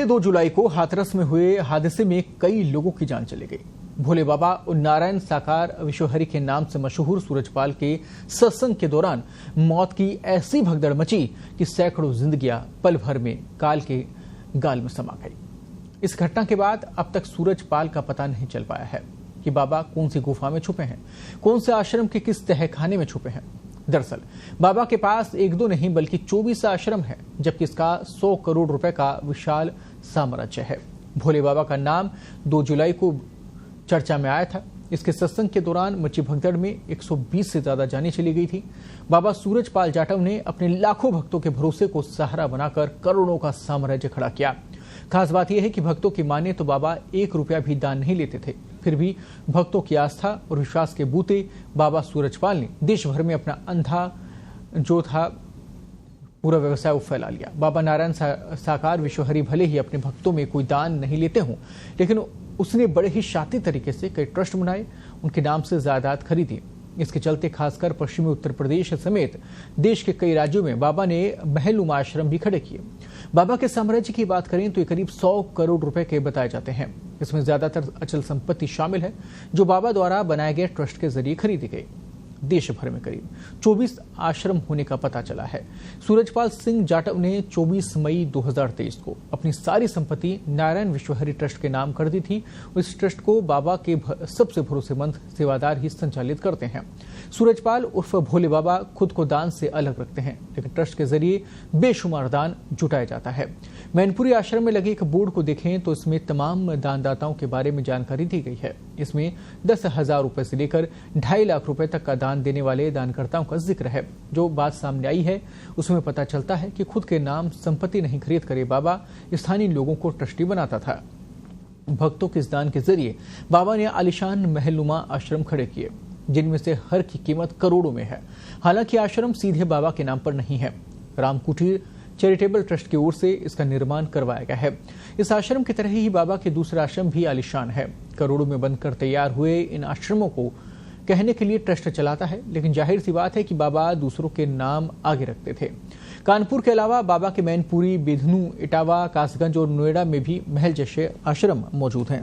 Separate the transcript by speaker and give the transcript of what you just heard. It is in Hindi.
Speaker 1: 2 जुलाई को हाथरस में हुए हादसे में कई लोगों की जान चली गई। भोले बाबा और नारायण साकार विश्वहरि के नाम से मशहूर सूरजपाल के सत्संग के दौरान मौत की ऐसी भगदड़ मची कि सैकड़ों जिंदगियां पल भर में काल के गाल में समा गई। इस घटना के बाद अब तक सूरजपाल का पता नहीं चल पाया है कि बाबा कौन सी गुफा में छुपे हैं, कौन से आश्रम के किस तहखाने में छुपे हैं। दरअसल बाबा के पास 1-2 नहीं बल्कि 24 आश्रम है, जबकि इसका 100 करोड़ रुपए का विशाल साम्राज्य है। भोले बाबा का नाम 2 जुलाई को चर्चा में आया था। इसके सत्संग के दौरान मची भगदड़ में 120 से ज्यादा जानें चली गई थी। बाबा सूरजपाल जाटव ने अपने लाखों भक्तों के भरोसे को सहारा बनाकर करोड़ों का साम्राज्य खड़ा किया। खास बात यह है कि भक्तों की माने तो बाबा 1 रुपया भी दान नहीं लेते थे, फिर भी भक्तों की आस्था और विश्वास के बूते बाबा सूरजपाल ने देश भर में अपना अंधा जो था पूरा व्यवसाय फैला लिया। बाबा नारायण साकार विश्वहरि भले ही अपने भक्तों में कोई दान नहीं लेते हों, लेकिन उसने बड़े ही शातिर तरीके से कई ट्रस्ट बनाए, उनके नाम से जायदाद खरीदी। इसके चलते खासकर पश्चिमी उत्तर प्रदेश समेत देश के कई राज्यों में बाबा ने महलनुमा आश्रम भी खड़े किए। बाबा के साम्राज्य की बात करें तो ये करीब 100 करोड़ रुपए के बताए जाते हैं। इसमें ज्यादातर अचल संपत्ति शामिल है जो बाबा द्वारा बनाए गए ट्रस्ट के जरिए खरीदी गई। देश भर में करीब 24 आश्रम होने का पता चला है। सूरजपाल सिंह जाटव ने 24 मई 2023 को अपनी सारी संपत्ति नारायण विश्वहरि ट्रस्ट के नाम कर दी थी। इस ट्रस्ट को बाबा के सबसे भरोसेमंद सेवादार ही संचालित करते हैं। सूरजपाल उर्फ भोले बाबा खुद को दान से अलग रखते हैं, लेकिन ट्रस्ट के जरिए बेशुमार दान जुटाया जाता है। मैनपुरी आश्रम में लगे एक बोर्ड को देखें तो इसमें तमाम दानदाताओं के बारे में जानकारी दी गई है। इसमें 10,000 रुपए से लेकर 2.5 लाख रुपए तक का दान देने वाले दानकर्ताओं का जिक्र है। जो बात सामने आई है उसमें पता चलता है कि खुद के नाम संपत्ति नहीं खरीद कर बाबा स्थानीय लोगों को ट्रस्टी बनाता था। भक्तों के इस दान के जरिए बाबा ने आलिशान महलनुमा आश्रम खड़े किए, जिनमें से हर की कीमत करोड़ों में है। हालांकि आश्रम सीधे बाबा के नाम पर नहीं है। रामकुटीर चैरिटेबल ट्रस्ट की ओर से इसका निर्माण करवाया गया है। इस आश्रम की तरह ही बाबा के दूसरा आश्रम भी आलिशान है। करोड़ों में बनकर तैयार हुए इन आश्रमों को कहने के लिए ट्रस्ट चलाता है, लेकिन जाहिर सी बात है कि बाबा दूसरों के नाम आगे रखते थे। कानपुर के अलावा बाबा के मैनपुरी, बिधनू, इटावा, कासगंज और नोएडा में भी महल जैसे आश्रम मौजूद हैं।